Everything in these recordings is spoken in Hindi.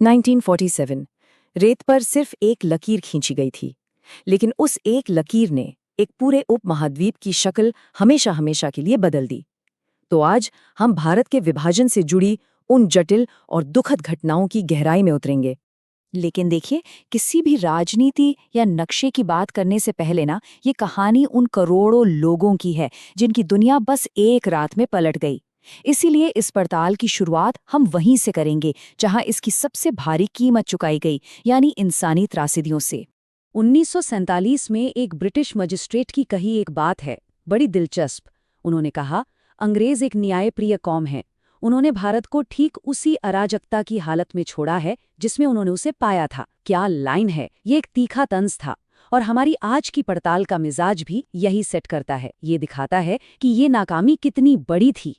1947 रेत पर सिर्फ एक लकीर खींची गई थी, लेकिन उस एक लकीर ने एक पूरे उपमहाद्वीप की शक्ल हमेशा हमेशा के लिए बदल दी। तो आज हम भारत के विभाजन से जुड़ी उन जटिल और दुखद घटनाओं की गहराई में उतरेंगे। लेकिन देखिए, किसी भी राजनीति या नक्शे की बात करने से पहले ना, ये कहानी उन करोड़ों लोगों की है जिनकी दुनिया बस एक रात में पलट गई। इसीलिए इस पड़ताल की शुरुआत हम वहीं से करेंगे जहां इसकी सबसे भारी कीमत चुकाई गई, यानी इंसानी त्रासदियों से। 1947 में एक ब्रिटिश मजिस्ट्रेट की कही एक बात है, बड़ी दिलचस्प। उन्होंने कहा, अंग्रेज एक न्यायप्रिय कौम है। उन्होंने भारत को ठीक उसी अराजकता की हालत में छोड़ा है जिसमें उन्होंने उसे पाया था। क्या लाइन है! ये एक तीखा तंज था, और हमारी आज की पड़ताल का मिजाज भी यही सेट करता है। ये दिखाता है कि ये नाकामी कितनी बड़ी थी।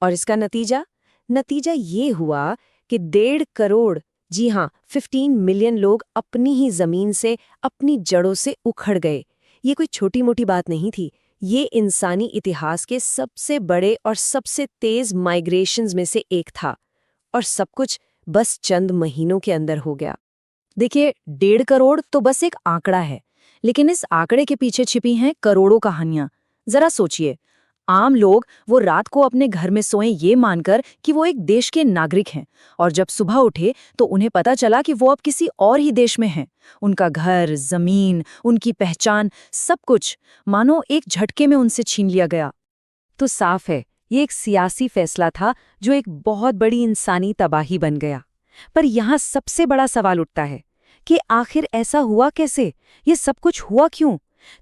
और इसका नतीजा ये हुआ कि 1.5 करोड़, जी हाँ, 15 मिलियन लोग अपनी ही जमीन से, अपनी जड़ों से उखड़ गए। ये कोई छोटी मोटी बात नहीं थी। ये इंसानी इतिहास के सबसे बड़े और सबसे तेज माइग्रेशंस में से एक था, और सब कुछ बस चंद महीनों के अंदर हो गया। देखिए, 1.5 करोड़ तो बस एक आंकड़ा है, लेकिन इस आंकड़े के पीछे छिपी हैं करोड़ों कहानियां। जरा सोचिए, आम लोग वो रात को अपने घर में सोएं ये मानकर कि वो एक देश के नागरिक हैं, और जब सुबह उठे तो उन्हें पता चला कि वो अब किसी और ही देश में हैं। उनका घर, जमीन, उनकी पहचान, सब कुछ मानो एक झटके में उनसे छीन लिया गया। तो साफ है, ये एक सियासी फैसला था जो एक बहुत बड़ी इंसानी तबाही बन गया। पर यहाँ सबसे बड़ा सवाल उठता है कि आखिर ऐसा हुआ कैसे? ये सब कुछ हुआ क्यों?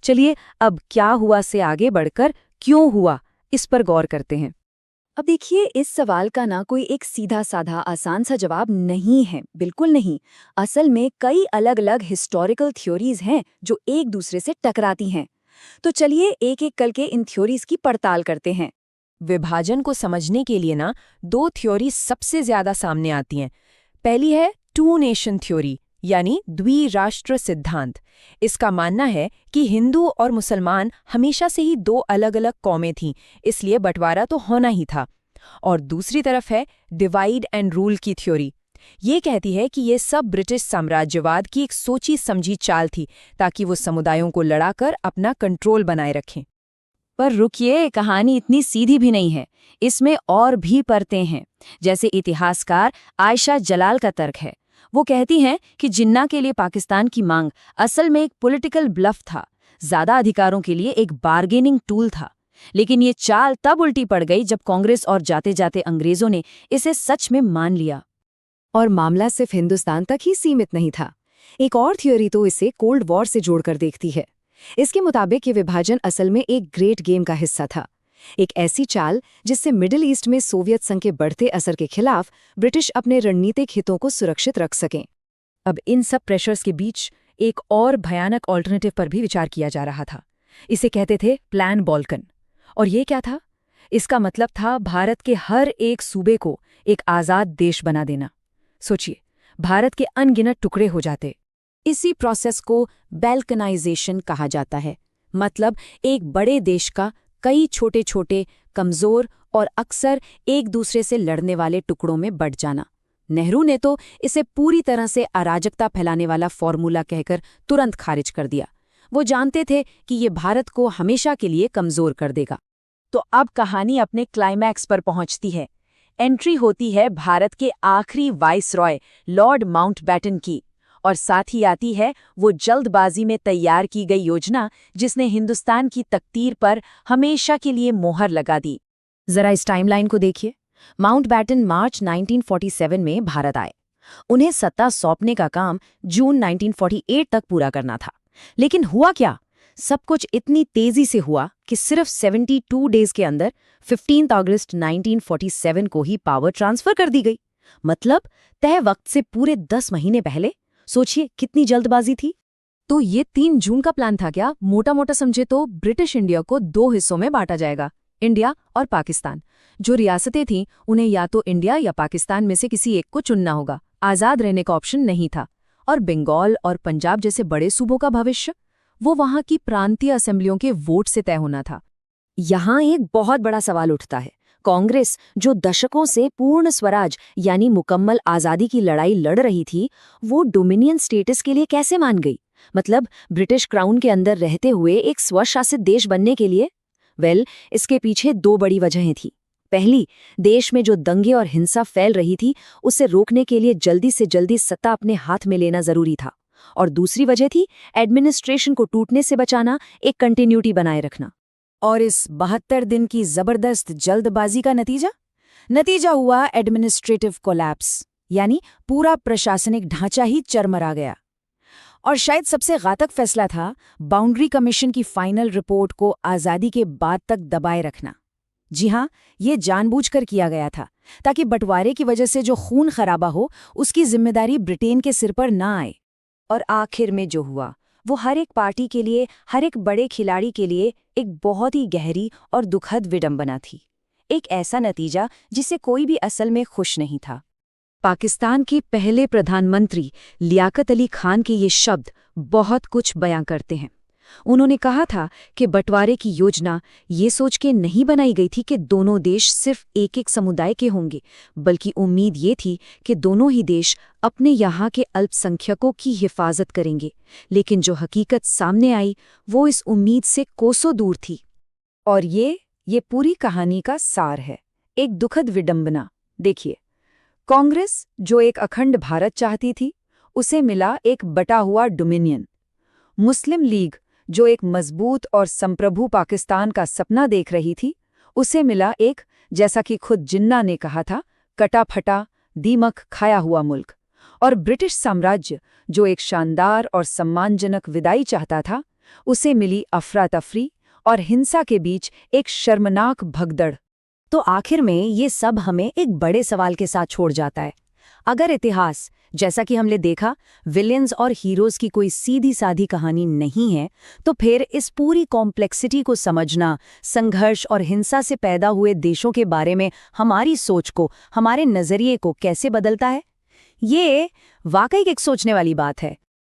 चलिए अब क्या हुआ से आगे बढ़कर क्यों हुआ, इस पर गौर करते हैं। अब देखिए, इस सवाल का ना कोई एक सीधा साधा आसान सा जवाब नहीं है, बिल्कुल नहीं। असल में कई अलग अलग हिस्टोरिकल थ्योरीज हैं जो एक दूसरे से टकराती हैं। तो चलिए एक एक करके इन थ्योरीज की पड़ताल करते हैं। विभाजन को समझने के लिए ना 2 थ्योरी सबसे ज्यादा सामने आती हैं। पहली है 2 नेशन थ्योरी, यानी द्विराष्ट्र सिद्धांत। इसका मानना है कि हिंदू और मुसलमान हमेशा से ही 2 अलग अलग कौमें थीं, इसलिए बंटवारा तो होना ही था। और दूसरी तरफ है डिवाइड एंड रूल की थ्योरी। ये कहती है कि ये सब ब्रिटिश साम्राज्यवाद की एक सोची समझी चाल थी, ताकि वो समुदायों को लड़ाकर अपना कंट्रोल बनाए रखें। पर रुकिए, कहानी इतनी सीधी भी नहीं है। इसमें और भी परतें हैं। जैसे इतिहासकार आयशा जलाल का तर्क है। वो कहती हैं कि जिन्ना के लिए पाकिस्तान की मांग असल में एक पॉलिटिकल ब्लफ था, ज्यादा अधिकारों के लिए एक बार्गेनिंग टूल था। लेकिन ये चाल तब उल्टी पड़ गई जब कांग्रेस और जाते जाते अंग्रेजों ने इसे सच में मान लिया। और मामला सिर्फ हिंदुस्तान तक ही सीमित नहीं था। एक और थ्योरी तो इसे कोल्ड वॉर से जोड़कर देखती है। इसके मुताबिक ये विभाजन असल में एक ग्रेट गेम का हिस्सा था, एक ऐसी चाल जिससे मिडिल ईस्ट में सोवियत संघ के बढ़ते असर के खिलाफ ब्रिटिश अपने रणनीतिक हितों को सुरक्षित रख सकें। अब इन सब प्रेशर्स के बीच एक और भयानक ऑल्टरनेटिव पर भी विचार किया जा रहा था। इसे कहते थे प्लान बाल्कन। और ये क्या था? इसका मतलब था भारत के हर एक सूबे को एक आज़ाद देश बना देना। सोचिए, भारत के अनगिनत टुकड़े हो जाते। इसी प्रोसेस को बैल्कनाइजेशन कहा जाता है। मतलब एक बड़े देश का कई छोटे छोटे, कमजोर और अक्सर एक दूसरे से लड़ने वाले टुकड़ों में बंट जाना। नेहरू ने तो इसे पूरी तरह से अराजकता फैलाने वाला फॉर्मूला कहकर तुरंत खारिज कर दिया। वो जानते थे कि ये भारत को हमेशा के लिए कमजोर कर देगा। तो अब कहानी अपने क्लाइमैक्स पर पहुंचती है। एंट्री होती है भारत के आखिरी वाइसरॉय लॉर्ड माउंटबेटन की, और साथ ही आती है वो जल्दबाजी में तैयार की गई योजना जिसने हिंदुस्तान की तकदीर पर हमेशा के लिए मोहर लगा दी। जरा इस टाइमलाइन को देखिए। माउंटबेटन मार्च 1947 में भारत आए। उन्हें सत्ता सौंपने का काम जून 1948 तक पूरा करना था। लेकिन हुआ क्या? सब कुछ इतनी तेजी से हुआ कि सिर्फ 72 डेज के अंदर 15 अगस्त 1947 को ही पावर ट्रांसफर कर दी गई। मतलब तय वक्त से पूरे 10 महीने पहले। सोचिए कितनी जल्दबाजी थी। तो ये 3 जून का प्लान था क्या? मोटा मोटा समझे तो ब्रिटिश इंडिया को 2 हिस्सों में बांटा जाएगा, इंडिया और पाकिस्तान। जो रियासतें थीं उन्हें या तो इंडिया या पाकिस्तान में से किसी एक को चुनना होगा। आज़ाद रहने का ऑप्शन नहीं था। और बंगाल और पंजाब जैसे बड़े सूबों का भविष्य, वो वहां की प्रांतीय असेंबलियों के वोट से तय होना था। यहाँ एक बहुत बड़ा सवाल उठता है, कांग्रेस, जो दशकों से पूर्ण स्वराज यानी मुकम्मल आज़ादी की लड़ाई लड़ रही थी, वो डोमिनियन स्टेटस के लिए कैसे मान गई? मतलब ब्रिटिश क्राउन के अंदर रहते हुए एक स्वशासित देश बनने के लिए? इसके पीछे दो बड़ी वजहें थी। पहली, देश में जो दंगे और हिंसा फैल रही थी, उसे रोकने के लिए जल्दी से जल्दी सत्ता अपने हाथ में लेना जरूरी था। और दूसरी वजह थी एडमिनिस्ट्रेशन को टूटने से बचाना, एक कंटिन्यूटी बनाए रखना। और इस 72 दिन की जबरदस्त जल्दबाजी का नतीजा हुआ एडमिनिस्ट्रेटिव कोलैप्स, यानी पूरा प्रशासनिक ढांचा ही चरमरा गया। और शायद सबसे घातक फैसला था बाउंड्री कमीशन की फाइनल रिपोर्ट को आज़ादी के बाद तक दबाए रखना। जी हाँ, ये जानबूझकर किया गया था ताकि बंटवारे की वजह से जो खून खराबा हो, उसकी जिम्मेदारी ब्रिटेन के सिर पर ना आए। और आखिर में जो हुआ वो हर एक पार्टी के लिए, हर एक बड़े खिलाड़ी के लिए एक बहुत ही गहरी और दुखद विडंबना थी। एक ऐसा नतीजा जिसे कोई भी असल में खुश नहीं था। पाकिस्तान के पहले प्रधानमंत्री लियाकत अली खान के ये शब्द बहुत कुछ बयां करते हैं। उन्होंने कहा था कि बंटवारे की योजना ये सोच के नहीं बनाई गई थी कि दोनों देश सिर्फ एक एक समुदाय के होंगे, बल्कि उम्मीद ये थी कि दोनों ही देश अपने यहाँ के अल्पसंख्यकों की हिफाजत करेंगे। लेकिन जो हकीकत सामने आई वो इस उम्मीद से कोसों दूर थी। और ये पूरी कहानी का सार है, एक दुखद विडंबना। देखिए, कांग्रेस जो एक अखंड भारत चाहती थी, उसे मिला एक बटा हुआ डोमिनियन। मुस्लिम लीग जो एक मजबूत और संप्रभु पाकिस्तान का सपना देख रही थी, उसे मिला एक, जैसा कि खुद जिन्ना ने कहा था, कटा फटा दीमक खाया हुआ मुल्क। और ब्रिटिश साम्राज्य जो एक शानदार और सम्मानजनक विदाई चाहता था, उसे मिली अफरा तफरी और हिंसा के बीच एक शर्मनाक भगदड़। तो आखिर में ये सब हमें एक बड़े सवाल के साथ छोड़ जाता है। अगर इतिहास, जैसा कि हमने देखा, विलेन्स और हीरोज की कोई सीधी साधी कहानी नहीं है, तो फिर इस पूरी कॉम्प्लेक्सिटी को समझना, संघर्ष और हिंसा से पैदा हुए देशों के बारे में हमारी सोच को, हमारे नजरिए को कैसे बदलता है? ये वाकई एक सोचने वाली बात है।